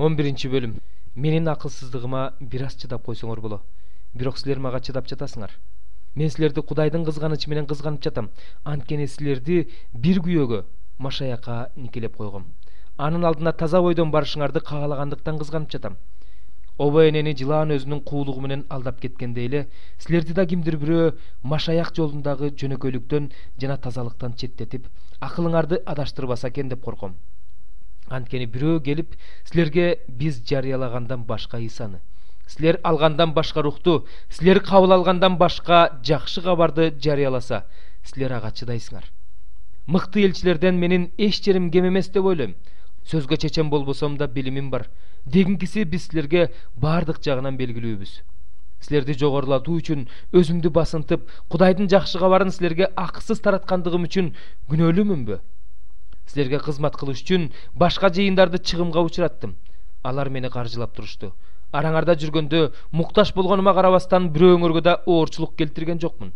11-бөлүм. Менин акылсыздыгыма бир аз чыдап койсоңор боло. Бирок силер мага чыдап жатасыңар. Мен силерди Кудайдын кызганычы менен кызганып жатам. Анткени силерди бир күйөөгө, Машаяка никелеп койгом. Анын алдына таза бойдон барышыңарды каалагандыктан кызганып жатам. Оба энени жылаан өзүнүн куулугу менен алдап кеткенде эле, силерди да кимдир бирөө Машаяк жолундагы жөнөкөйлүктөн жана тазалыктан четтетип, акылыңарды адаштырбаса экен деп корком. Анткени бирөө келип, силерге биз жарыялагандан башка Исаны, силер алгандан башка рухту, силер кабыл алгандан башка жакшы кабарды жарыяласа, силер ага чыдайсыңар. Мыкты элчилерден менин эч жерим кем эмес деп ойлойм. Сөзгө чечен болбосом да билимим бар. Дегинкиси биз силерге бардык жагынан белгилүүбүз. Силерди жогорулатуу үчүн өзүмдү басынтып, Кудайдын жакшы кабарын силерге акысыз тараткандыгым үчүн күнөөлүүмүнбү? Силерге кызмат кылыш үчүн башка жыйындарды чыгымга учураттым. Алар мени каржылап турушту. Араңарда жүргөндө муктаж болгонума карабастан бирөөңөргө да оорчулук келтирген жокмун.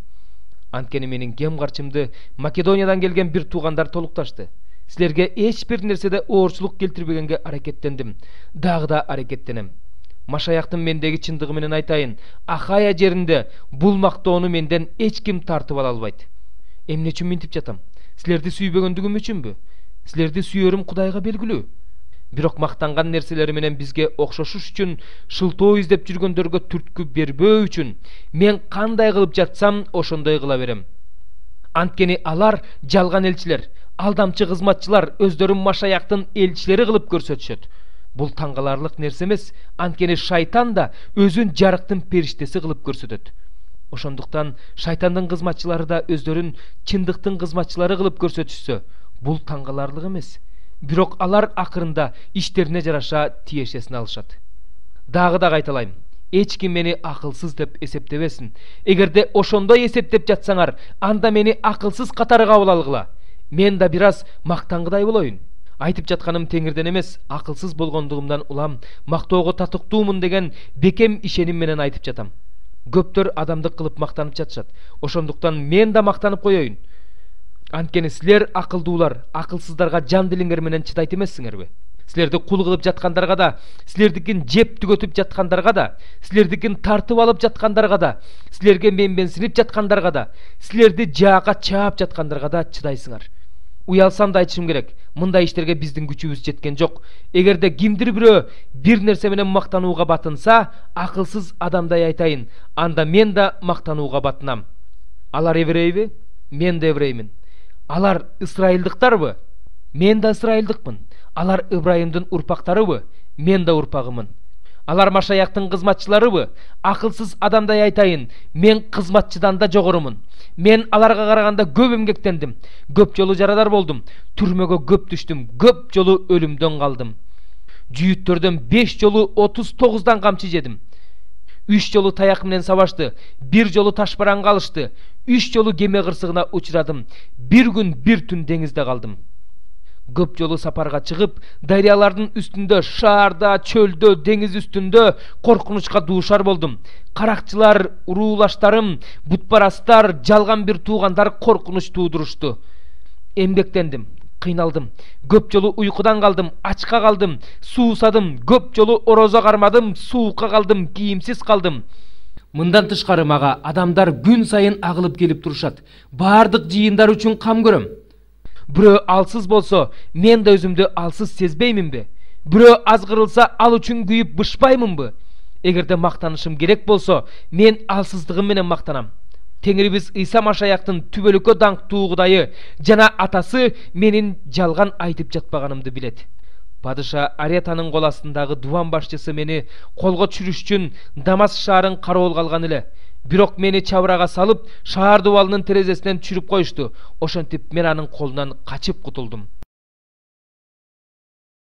Анткени менин кем карчымды Македониядан келген бир туугандар толукташты. Силерге эч бир нерседе оорчулук келтирбегенге аракеттендим. Дагы да аракеттенем. Машаяктын мендеги чындыгы менен айтайын, Ахая жеринде бул мактоону менден эч ким тартып ала албайт. Эмне үчүн минтип жатам? Силерди сүйбөгөндүгүм үчүнбү? Силерди сүйөрүм Кудайга белгилүү. Бирок мактанган нерселери менен бизге окшошуш үчүн шылтоо издеп жүргөндөргө түрткү бербөө үчүн мен кандай кылып жатсам ошондой кыла берем. Анткени алар жалган элчилер, алдамчы кызматчылар өздөрүн Машаяктын элчилери кылып көрсөтүшөт. Бул таңгаларлык нерсе эмес, анткени шайтан да өзүн жарыктын периштеси кылып көрсөтөт. Ошондуктан шайтандын кызматчылары да өздөрүн чындыктын кызматчылары кылып көрсөтүшсө, бул таңгаларлык эмес. Бирок алар акырында иштерине жараша тиешесин алышат. Дагы да кайталайм. Эч ким мени акылсыз деп эсептебесин. Эгерде ошондой эсептеп жатсаңар, анда мени акылсыз катары кабыл алгыла. Мен да бир аз мактангыдай болоюн. Айтып жатканым теңирден эмес, акылсыз болгондугумдан улам мактоого татыктуумун деген бекем ишеним менен айтып жатам. Көптөр адамдык кылып мактанып жатышат. Ошондуктан мен да мактанып коеюн. Анткени силер акылдуулар, акылсыздарга жан дилиңер менен чыдайт эмессиңерби? Силерди кул кылып жаткандарга да, силердикин жеп түгөтүп жаткандарга да, силердикин тартып алып жаткандарга да, силерге менбенсинип жаткандарга да, силерди жаакка чаап жаткандарга да чыдайсыңар. Уялсам да айтышым керек, мындай иштерге биздин күчүбүз жеткен жок. Эгерде кимдир бирөө бир нерсе менен мактанууга батынса, акылсыз адамдай айтайын, анда мен да мактанууга батынам. Алар еврейби? Мен да евреймин. Алар ысрайылдыктарбы? Мен да ысрайылдыкмын. Алар Ибрайымдын урпактарыбы? Мен да урпагымын. Алар Машаяктын кызматчыларыбы? Акылсыз адамдай айтайын, мен кызматчыдан да жогорумун. Мен аларга караганда көп эмгектендим, көп жолу жарадар болдум, түрмөгө көп түштүм, көп жолу өлүмдөн калдым. Жүйүттөрдөн 5 жолу 39дан камчы жедим. 3 жолу таяк менен сабашты, 1 жолу ташбаранга алышты, 3 жолу кеме кырсыгына учурадым, 1 күн 1 түн деңизде калдым. Көп жолу сапарга чыгып, дарыялардын үстүндө, шаарда, чөлдө, деңиз үстүндө коркунучка дуушар болдум. Каракчылар, уруулаштарым, бутпарастар, жалган бир туугандар коркунуч туудурушту. Эмгектендим, кыйналдым. Көп жолу уйкудан калдым, ачка калдым, суусадым, көп жолу орозо кармадым, суукка калдым, кийимсиз калдым. Мындан тышкары мага адамдар күн сайын агылып келип турушат. Бардык жыйындар үчүн кам көрөм. Бирөө алсыз болсо, мен да өзүмдү алсыз сезбейминби? Бирөө азгырылса, ал үчүн күйүп бышпаймынбы? Эгерде мактанышым керек болсо, мен алсыздыгым менен мактанам. Теңирибиз Иса Машаяктын түбөлүккө даңктуу Кудайы жана атасы менин жалган айтып жатпаганымды билет. Падыша Аретанын кол астындагы дубан башчысы мени колго түшүрүш үчүн Дамаск шаарын кароолго алган эле. Бирок мени чабырага салып, шаар дубалынын терезесинен түшүрүп коюшту. Ошентип мен анын колунан качып кутулдум.